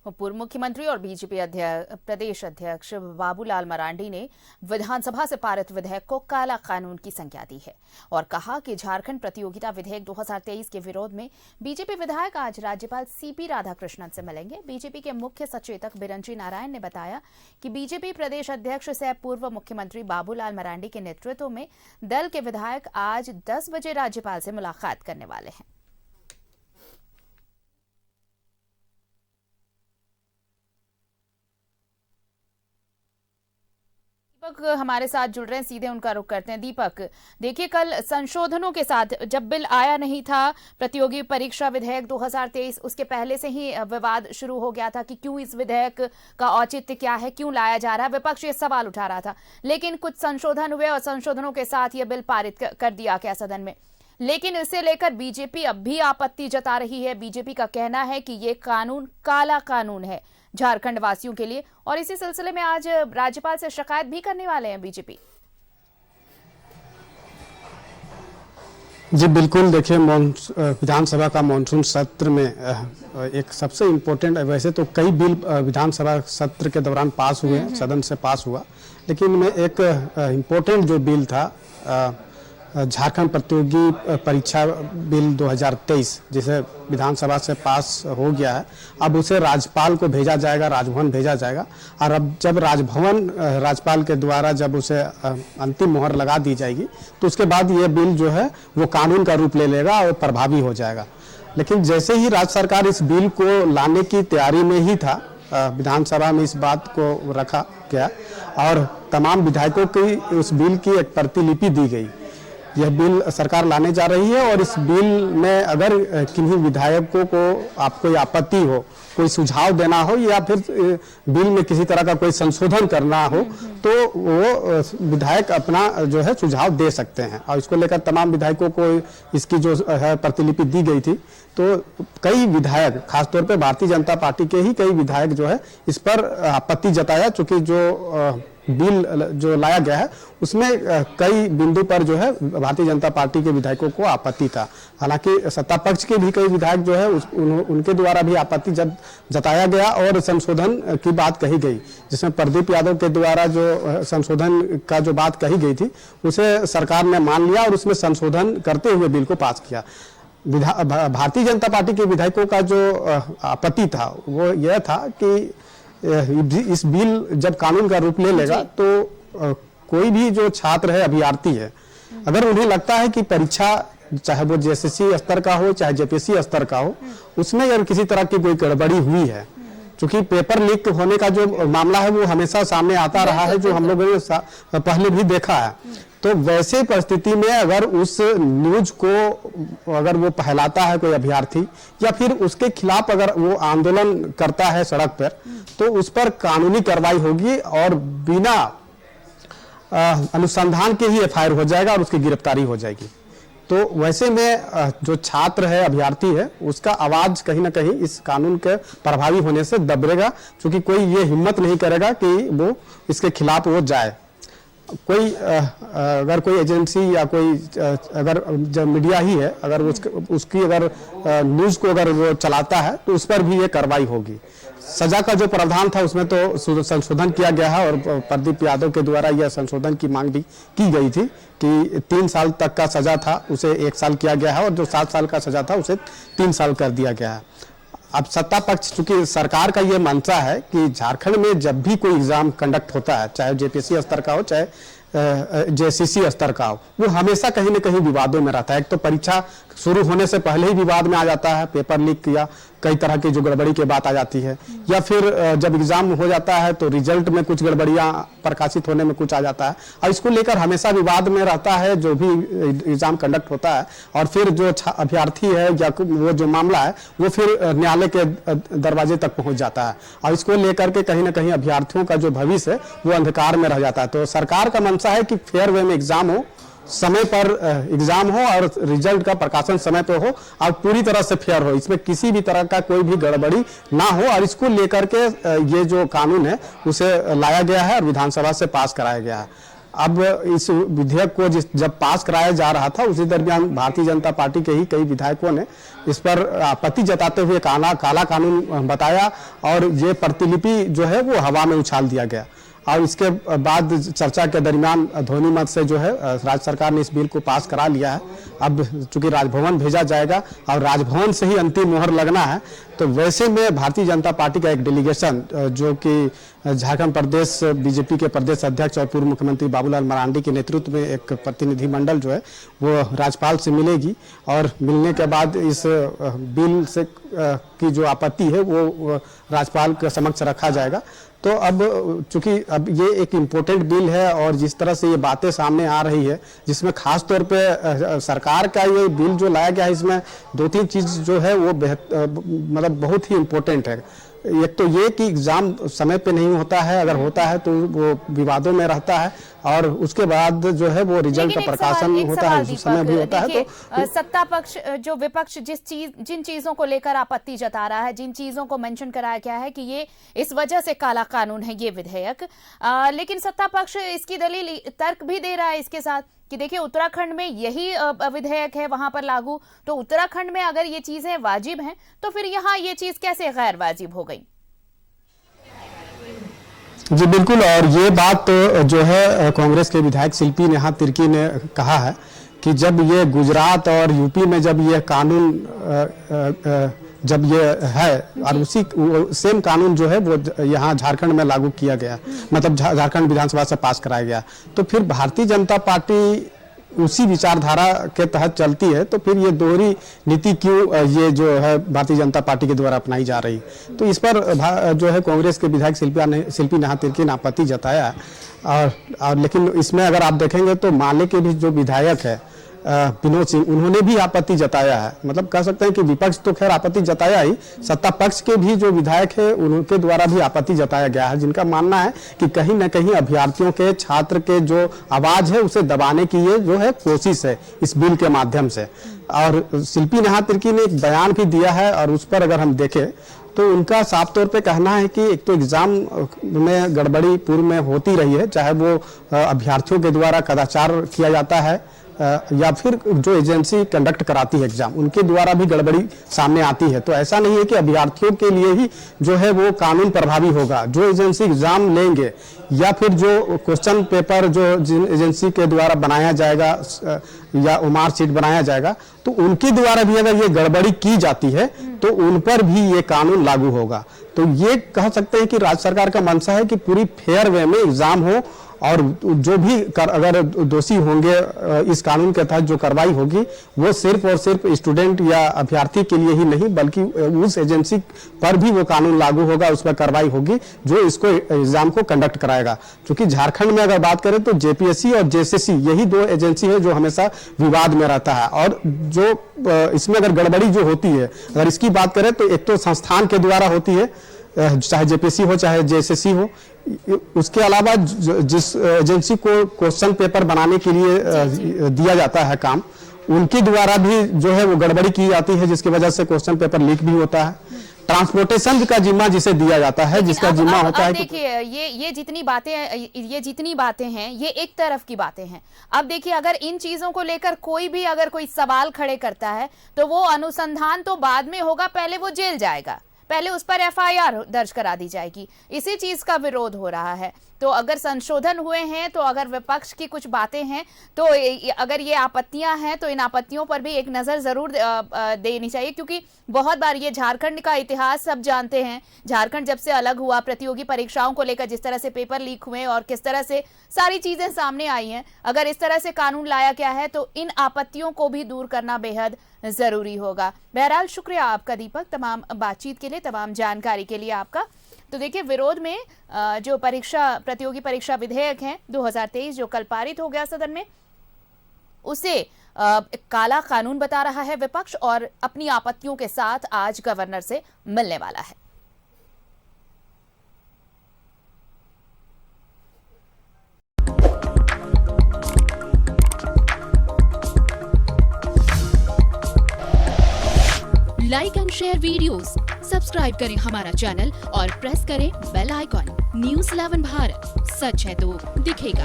पूर्व मुख्यमंत्री और बीजेपी प्रदेश अध्यक्ष बाबूलाल मरांडी ने विधानसभा से पारित विधेयक को काला कानून की संज्ञा दी है और कहा कि झारखंड प्रतियोगिता विधेयक 2023 के विरोध में बीजेपी विधायक आज राज्यपाल सीपी राधाकृष्णन से मिलेंगे। बीजेपी के मुख्य सचेतक बिरंची नारायण ने बताया कि बीजेपी प्रदेश अध्यक्ष सह पूर्व मुख्यमंत्री बाबूलाल मरांडी के नेतृत्व में दल के विधायक आज 10 बजे राज्यपाल से मुलाकात करने वाले हैं। दीपक हमारे साथ जुड़ रहे हैं, सीधे उनका रुख करते हैं। दीपक, देखिए कल संशोधनों के साथ जब बिल आया नहीं था प्रतियोगी परीक्षा विधेयक 2023, उसके पहले से ही विवाद शुरू हो गया था कि क्यों इस विधेयक का औचित्य क्या है, क्यों लाया जा रहा है। विपक्ष ये सवाल उठा रहा था, लेकिन कुछ संशोधन हुए और संशोधनों के साथ ये बिल पारित कर दिया गया सदन में। लेकिन इसे लेकर बीजेपी अब भी आपत्ति जता रही है। बीजेपी का कहना है कि ये कानून काला कानून है झारखंड वासियों के लिए, और इसी सिलसिले में आज राज्यपाल से शिकायत भी करने वाले हैं बीजेपी। जी बिल्कुल, देखिए विधानसभा का मानसून सत्र में एक सबसे इम्पोर्टेंट, वैसे तो कई बिल विधानसभा सत्र के दौरान पास हुए, सदन से पास हुआ, लेकिन में एक इम्पोर्टेंट जो बिल था झारखंड प्रतियोगी परीक्षा बिल 2023, जिसे विधानसभा से पास हो गया है, अब उसे राज्यपाल को भेजा जाएगा, राजभवन भेजा जाएगा। और अब जब राजभवन राज्यपाल के द्वारा जब उसे अंतिम मोहर लगा दी जाएगी तो उसके बाद ये बिल जो है वो कानून का रूप ले लेगा और प्रभावी हो जाएगा। लेकिन जैसे ही राज्य सरकार इस बिल को लाने की तैयारी में ही था, विधानसभा में इस बात को रखा गया और तमाम विधायकों की उस बिल की एक प्रतिलिपि दी गई। यह बिल सरकार लाने जा रही है और इस बिल में अगर किन्हीं विधायकों को आप कोई आपत्ति हो, कोई सुझाव देना हो या फिर बिल में किसी तरह का कोई संशोधन करना हो तो वो विधायक अपना जो है सुझाव दे सकते हैं। और इसको लेकर तमाम विधायकों को इसकी जो है प्रतिलिपि दी गई थी, तो कई विधायक, खासतौर पे भारतीय जनता पार्टी के ही कई विधायक जो है इस पर आपत्ति जताया, चूंकि जो बिल जो लाया गया है उसमें कई बिंदु पर जो है भारतीय जनता पार्टी के विधायकों को आपत्ति था। हालांकि सत्ता पक्ष के भी कई विधायक जो है उनके द्वारा भी आपत्ति जताया गया और संशोधन की बात कही गई, जिसमें प्रदीप यादव के द्वारा जो संशोधन का जो बात कही गई थी उसे सरकार ने मान लिया और उसमें संशोधन करते हुए बिल को पास किया। भारतीय जनता पार्टी के विधायकों का जो आपत्ति था वो यह था कि इस बिल जब कानून का रूप ले लेगा तो कोई भी जो छात्र है, अभ्यर्थी है, अगर उन्हें लगता है कि परीक्षा चाहे वो जेएसएससी स्तर का हो चाहे जेपीएससी स्तर का हो, उसमें अगर किसी तरह की कोई गड़बड़ी हुई है, क्योंकि पेपर लीक होने का जो मामला है वो हमेशा सामने आता रहा है, जो हम लोगों ने पहले भी देखा है, तो वैसे परिस्थिति में अगर उस न्यूज को अगर वो फैलाता है कोई अभ्यर्थी या फिर उसके खिलाफ अगर वो आंदोलन करता है सड़क पर, तो उस पर कानूनी कार्रवाई होगी और बिना अनुसंधान के ही एफआईआर हो जाएगा और उसकी गिरफ्तारी हो जाएगी। तो वैसे में जो छात्र है, अभ्यर्थी है, उसका आवाज कहीं ना कहीं इस कानून के प्रभावी होने से दबेगा, क्योंकि कोई ये हिम्मत नहीं करेगा कि वो इसके खिलाफ वो जाए। कोई अगर कोई एजेंसी या कोई अगर जब मीडिया ही है, अगर उसकी अगर न्यूज को अगर वो चलाता है तो उस पर भी ये कार्रवाई होगी। सजा का जो प्रावधान था उसमें तो संशोधन किया गया है और प्रदीप यादव के द्वारा यह संशोधन की मांग भी की गई थी कि 3 साल तक का सजा था उसे 1 साल किया गया है और जो 7 साल का सजा था उसे 3 साल कर दिया गया है। अब सत्ता पक्ष, चूंकि सरकार का ये मंशा है कि झारखंड में जब भी कोई एग्जाम कंडक्ट होता है, चाहे जेपीएससी स्तर का हो चाहे जेएसएससी स्तर का हो, वो हमेशा कहीं न कहीं विवादों में रहता है। एक तो परीक्षा शुरू होने से पहले ही विवाद में आ जाता है, पेपर लीक या कई तरह की जो गड़बड़ी की बात आ जाती है, या फिर जब एग्जाम हो जाता है तो रिजल्ट में कुछ गड़बड़ियां प्रकाशित होने में कुछ आ जाता है, और इसको लेकर हमेशा विवाद में रहता है जो भी एग्जाम कंडक्ट होता है। और फिर जो अभ्यर्थी है या वो जो मामला है वो फिर न्यायालय के दरवाजे तक पहुंच जाता है और इसको लेकर के कहीं ना कहीं अभ्यर्थियों का जो भविष्य है वो अंधकार में रह जाता है। तो सरकार का मंशा है कि फेयर वे में एग्जाम हो, समय पर एग्जाम हो और रिजल्ट का प्रकाशन समय पर हो और पूरी तरह से फेयर हो, इसमें किसी भी तरह का कोई भी गड़बड़ी ना हो। और इसको लेकर के ये जो कानून है उसे लाया गया है और विधानसभा से पास कराया गया है। अब इस विधेयक को जब पास कराया जा रहा था उसी दरमियान भारतीय जनता पार्टी के ही कई विधायकों ने इस पर आपत्ति जताते हुए काला कानून बताया और ये प्रतिलिपि जो है वो हवा में उछाल दिया गया। और इसके बाद चर्चा के दरमियान ध्वनि मत से जो है राज्य सरकार ने इस बिल को पास करा लिया है। अब चूंकि राजभवन भेजा जाएगा और राजभवन से ही अंतिम मोहर लगना है, तो वैसे में भारतीय जनता पार्टी का एक डेलीगेशन जो कि झारखंड प्रदेश बीजेपी के प्रदेश अध्यक्ष और पूर्व मुख्यमंत्री बाबूलाल मरांडी के नेतृत्व में एक प्रतिनिधिमंडल जो है वो राज्यपाल से मिलेगी और मिलने के बाद इस बिल से की जो आपत्ति है वो राज्यपाल के समक्ष रखा जाएगा। तो अब चूंकि अब ये एक इम्पोर्टेंट बिल है और जिस तरह से ये बातें सामने आ रही है, जिसमें खास तौर पे सरकार का ये बिल जो लाया गया है इसमें 2-3 चीज जो है वो मतलब बहुत ही इम्पोर्टेंट है। एक तो ये कि एग्जाम समय पे नहीं होता है, अगर होता है तो वो विवादों में रहता है और उसके बाद जो है वो रिजल्ट का प्रकाशन होता है, उस समय भी होता है। तो सत्ता पक्ष जो विपक्ष जिन चीजों को लेकर आपत्ति जता रहा है, जिन चीजों को मेंशन कराया गया है कि ये इस वजह से काला कानून है ये विधेयक, लेकिन सत्ता पक्ष इसकी दलील तर्क भी दे रहा है इसके साथ कि देखिए उत्तराखंड में यही विधेयक है वहां पर लागू, तो उत्तराखंड में अगर ये चीजें वाजिब हैं तो फिर यहाँ ये चीज कैसे गैर वाजिब हो गई? जी बिल्कुल, और ये बात जो है कांग्रेस के विधायक शिल्पी नेहा तिर्की ने कहा है कि जब ये गुजरात और यूपी में जब ये कानून जब ये है और उसी सेम कानून जो है वो यहाँ झारखंड में लागू किया गया, मतलब झारखंड विधानसभा से पास कराया गया, तो फिर भारतीय जनता पार्टी उसी विचारधारा के तहत चलती है, तो फिर ये दोहरी नीति क्यों ये जो है भारतीय जनता पार्टी के द्वारा अपनाई जा रही। तो इस पर जो है कांग्रेस के विधायक शिल्पी नेहा तिर्की ने आपत्ति जताया और लेकिन इसमें अगर आप देखेंगे तो माले के भी जो विधायक है विनोद सिंह, उन्होंने भी आपत्ति जताया है। मतलब कह सकते हैं कि विपक्ष तो खैर आपत्ति जताया ही, सत्ता पक्ष के भी जो विधायक है उनके द्वारा भी आपत्ति जताया गया है, जिनका मानना है कि कहीं न कहीं अभ्यर्थियों के छात्र के जो आवाज है उसे दबाने की ये जो है कोशिश है इस बिल के माध्यम से। और शिल्पी नेहा तिर्की ने एक बयान भी दिया है और उस पर अगर हम देखें तो उनका साफ तौर पे कहना है कि एक तो एग्जाम में गड़बड़ी पूर्व में होती रही है, चाहे वो अभ्यर्थियों के द्वारा कदाचार किया जाता है या फिर जो एजेंसी कंडक्ट कराती है एग्जाम उनके द्वारा भी गड़बड़ी सामने आती है। तो ऐसा नहीं है कि अभ्यर्थियों के लिए ही जो है वो कानून प्रभावी होगा, जो एजेंसी एग्जाम लेंगे या फिर जो क्वेश्चन पेपर जो एजेंसी के द्वारा बनाया जाएगा या मार्कशीट बनाया जाएगा, तो उनके द्वारा भी अगर ये गड़बड़ी की जाती है तो उन पर भी ये कानून लागू होगा। तो ये कह सकते हैं कि राज्य सरकार का मंशा है कि पूरी फेयर वे में एग्जाम हो और जो भी अगर दोषी होंगे इस कानून के तहत जो कार्रवाई होगी वो सिर्फ और सिर्फ स्टूडेंट या अभ्यर्थी के लिए ही नहीं बल्कि उस एजेंसी पर भी वो कानून लागू होगा, उस पर कार्रवाई होगी जो इसको एग्जाम को कंडक्ट कराएगा। क्योंकि झारखंड में अगर बात करें तो जेपीएससी और जेएसएससी यही 2 एजेंसी है जो हमेशा विवाद में रहता है और जो इसमें अगर गड़बड़ी जो होती है, अगर इसकी बात करें तो एक तो संस्थान के द्वारा होती है, चाहे जेपीएससी हो चाहे जेएसएससी हो, उसके अलावा जिस एजेंसी को क्वेश्चन पेपर बनाने के लिए दिया जाता है काम, उनके द्वारा भी जो है वो गड़बड़ी की जाती है जिसकी वजह से क्वेश्चन पेपर लीक भी होता है। ट्रांसपोर्टेशन का जिम्मा जिसे दिया जाता है, जिसका जिम्मा होता है। देखिए ये जितनी बातें हैं ये एक तरफ की बातें हैं। अब देखिए अगर इन चीजों को लेकर कोई सवाल खड़े करता है तो वो अनुसंधान तो बाद में होगा, पहले वो जेल जाएगा, पहले उस पर एफआईआर दर्ज करा दी जाएगी। इसी चीज का विरोध हो रहा है। तो अगर संशोधन हुए हैं, तो अगर विपक्ष की कुछ बातें हैं, तो अगर ये आपत्तियां हैं तो इन आपत्तियों पर भी एक नजर जरूर देनी चाहिए, क्योंकि बहुत बार ये झारखंड का इतिहास सब जानते हैं। झारखंड जब से अलग हुआ, प्रतियोगी परीक्षाओं को लेकर जिस तरह से पेपर लीक हुए और किस तरह से सारी चीजें सामने आई हैं, अगर इस तरह से कानून लाया गया है तो इन आपत्तियों को भी दूर करना बेहद जरूरी होगा। बहरहाल शुक्रिया आपका दीपक, तमाम बातचीत के लिए, तमाम जानकारी के लिए आपका। तो देखिए विरोध में जो प्रतियोगी परीक्षा विधेयक है 2023 जो कल पारित हो गया सदन में, उसे काला कानून बता रहा है विपक्ष और अपनी आपत्तियों के साथ आज गवर्नर से मिलने वाला है। Like and share videos, subscribe करें हमारा चैनल और प्रेस करें बेल आइकॉन। न्यूज़ 11 भारत, सच है तो दिखेगा।